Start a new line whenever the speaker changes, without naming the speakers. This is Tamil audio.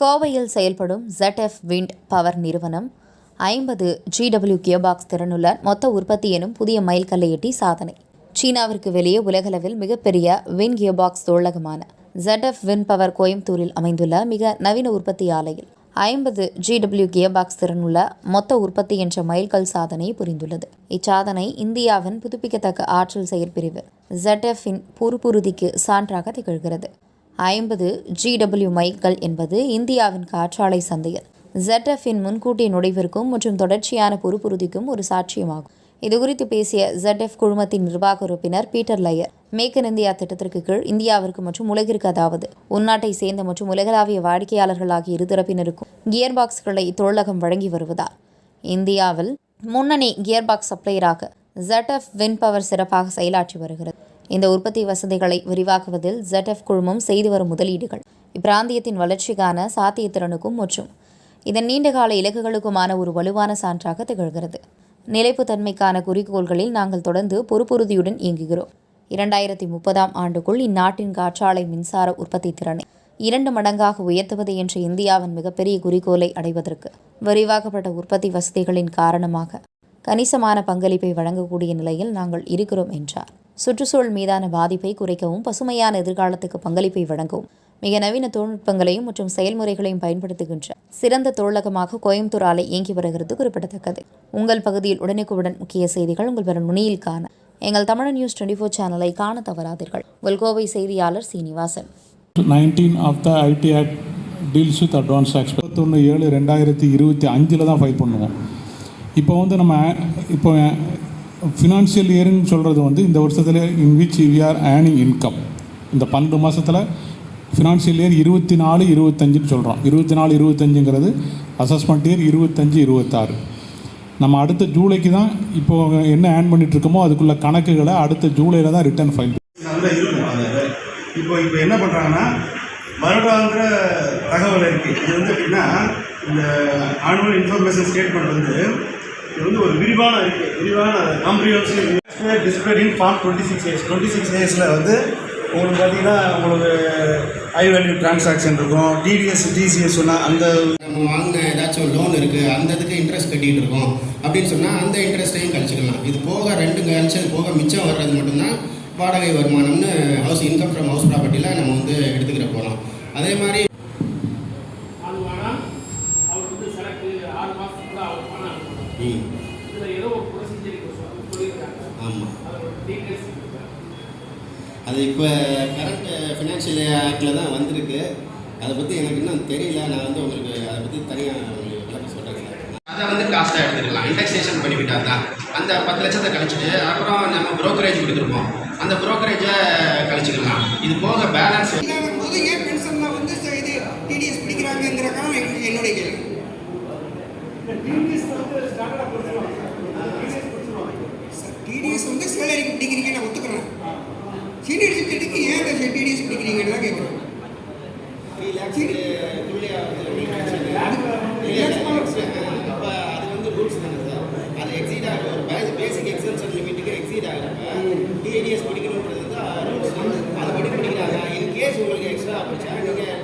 கோவையில் செயல்படும் ZF விண்ட் பவர் நிறுவனம் 50 GW கியர்பாக்ஸ் திறனுள்ள மொத்த உற்பத்தி எனும் புதிய மைல்கல்லை எட்டி சாதனை. சீனாவிற்கு வெளியே உலகளவில் மிகப்பெரிய விண்ட் கியர்பாக்ஸ் தொழிலகமான ZF விண்ட் பவர் கோயம்புத்தூரில் அமைந்துள்ள மிக நவீன உற்பத்தி ஆலையில் 50 GW கியர்பாக்ஸ் திறனுள்ள மொத்த உற்பத்தி என்ற மைல்கல் சாதனை புரிந்துள்ளது. இச்சாதனை இந்தியாவின் புதுப்பிக்கத்தக்க ஆற்றல் செயற்பிரிவு ZF-இன் பொறுப்புறுதிக்கு சான்றாக திகழ்கிறது. 50 GW மைல்கல் என்பது இந்தியாவின் காற்றாலை சந்தையில் ZF-இன் முன்கூட்டிய நுழைவிற்கும் மற்றும் தொடர்ச்சியான பொறுப்புறுதிக்கும் ஒரு சாட்சியமாகும். இதுகுறித்து பேசிய ZF குழுமத்தின் நிர்வாக உறுப்பினர் Peter Laier, make in India திட்டத்திற்கு கீழ் இந்தியாவிற்கு மற்றும் உலகிற்கு, அதாவது உள்நாட்டை சேர்ந்த மற்றும் உலகளாவிய வாடிக்கையாளர்கள் ஆகிய இருதரப்பினருக்கும் கியர்பாக்ஸ்களை இத்தொழிலகம் வழங்கி வருவதால் இந்தியாவில் முன்னணி கியர்பாக்ஸ் சப்ளையராக ZF விண்ட் பவர் சிறப்பாக செயலாற்றி வருகிறது. இந்த உற்பத்தி வசதிகளை விரிவாக்குவதில் ZF குழுமம் செய்து வரும் முதலீடுகள் இப்பிராந்தியத்தின் வளர்ச்சிக்கான சாத்தியத்திறனுக்கும் மற்றும் இதன் நீண்டகால இலக்குகளுக்குமான ஒரு வலுவான சான்றாக திகழ்கிறது. நிலைப்புத்தன்மைக்கான குறிக்கோள்களில் நாங்கள் தொடர்ந்து பொறுப்புறுதியுடன் இயங்குகிறோம். 2030ஆம் ஆண்டுக்குள் இந்நாட்டின் காற்றாலை மின்சார உற்பத்தி திறனை 2 மடங்காக உயர்த்துவது என்ற இந்தியாவின் மிகப்பெரிய குறிக்கோளை அடைவதற்கு விரிவாக்கப்பட்ட உற்பத்தி வசதிகளின் காரணமாக கணிசமான பங்களிப்பை வழங்கக்கூடிய நிலையில் நாங்கள் இருக்கிறோம் என்றார். சுற்றுச்சூழல் மீதான பாதிப்பை குறைக்கவும் பசுமையான எதிர்காலத்துக்கு பங்களிப்பை வழங்கவும் மிக நவீன தொழில்நுட்பங்களையும் மற்றும் செயல்முறைகளையும் பயன்படுத்துகின்ற சிறந்த தொழிலகமாக கோயம்புத்தூர் ஆலை இயங்கி வருகிறது குறிப்பிடத்தக்கது. உங்கள் பகுதியில் உடனுக்குடன் முக்கிய செய்திகள் உங்கள் பெற நுனியில் காண எங்கள் தமிழ் நியூஸ் 24 சேனலை காண தவறாதீர்கள். உங்கள் கோவை செய்தியாளர் Srinivasan.
19 of the IT Act deals with advance tax. 21/7/2025 தான் ஃபைல் பண்ணுவோம். இப்போ ஃபினான்ஷியல் இயர்னு சொல்கிறது இந்த வருஷத்தில் in which we are earning income. இந்த 12 மாதத்தில் ஃபினான்ஷியல் இயர் 24-25 சொல்கிறோம். 24-25ங்கிறது அசஸ்மெண்ட் இயர் 25-26. நம்ம அடுத்த ஜூலைக்கு தான் இப்போது என்ன ஏர்ன் பண்ணிகிட்ருக்கோமோ அதுக்குள்ள கணக்குகளை அடுத்த ஜூலையில் தான் ரிட்டர்ன் ஃபைல்
இருக்கும். இப்போ என்ன பண்ணுறாங்கன்னா வருடாந்திர தகவல் இருக்குது. இது எப்படின்னா இந்த ஆனுவல் இன்ஃபர்மேஷன் ஸ்டேட்மெண்ட் இது ஒரு விரிவான காம்ப்ரிஹென்சிவ் டிஸ்பிளேட் இன் ஃபார்ம் 26 ஏஸில் உங்களுக்கு பார்த்தீங்கன்னா உங்களுக்கு ஹை வேல்யூ டிரான்சாக்ஷன் இருக்கும். டிடிஎஸ் டிசிஎஸ் சொன்னால் அந்த
நம்ம வாங்கின ஏதாச்சும் லோன் இருக்குது, அந்த இதுக்கு இன்ட்ரெஸ்ட் கட்டிகிட்டு இருக்கோம் அப்படின்னு சொன்னால் அந்த இன்ட்ரெஸ்ட்டையும் கழிச்சிக்கலாம். இது போக 2 கழிச்சல் போக மிச்சம் வர்றது மட்டும்தான் வாடகை வருமானம்னு ஹவுஸ் இன்கம் ஃப்ரம் ஹவுஸ் ப்ராப்பர்ட்டியில் நம்ம எடுத்துக்கிற போகிறோம். அதே மாதிரி ஆமாம், அது இப்போ கரண்ட் ஃபினான்ஷியல் ஆக்டில் தான் வந்திருக்கு. அதை பற்றி எனக்கு இன்னும் தெரியல. நான் உங்களுக்கு அதை பற்றி தனியாக விளக்கம் சொல்கிறேன். அதை காஸ்ட்டாக எடுத்துக்கலாம். இண்டெக்ஸேஷன் பெனிஃபிட்டாக தான் அந்த 10 லட்சத்தை கழிச்சிட்டு அப்புறம் நம்ம ப்ரோக்கரேஜ் கொடுத்துருப்போம், அந்த ப்ரோக்கரேஜை கழிச்சிக்கலாம். இது போக பேலன்ஸ்
போது ஏன் பென்ஷன்லாம் இது டிடிஎஸ் பிடிக்கிறாங்கிற காரணம் என்னுடைய கேள்வி. டிடிஎஸ் சேலரிக்கு பிடிக்கிறீங்க, நான் ஒத்துக்கிறேன். சீனியர் சிட்டிக்கு ஏன் டிடிஎஸ் பிடிக்கிறீங்கன்னு தான் கேட்குறேன்.
3 lakhs அப்போ அது ரூல்ஸ் தானே சார். அது எக்ஸீட் ஆகிற ஒரு பேசிக் எக்ஸம்ஷன் லிமிட்டுக்கு எக்ஸீட் ஆகிறப்ப டிடிஎஸ் பிடிக்கணுன்றது தான் ரூல்ஸ். அதை படி பிடிக்கிறாங்க. இன்கேஸ் உங்களுக்கு எக்ஸ்ட்ரா ஆப்பர்ச்சுனிட்டி நீங்கள்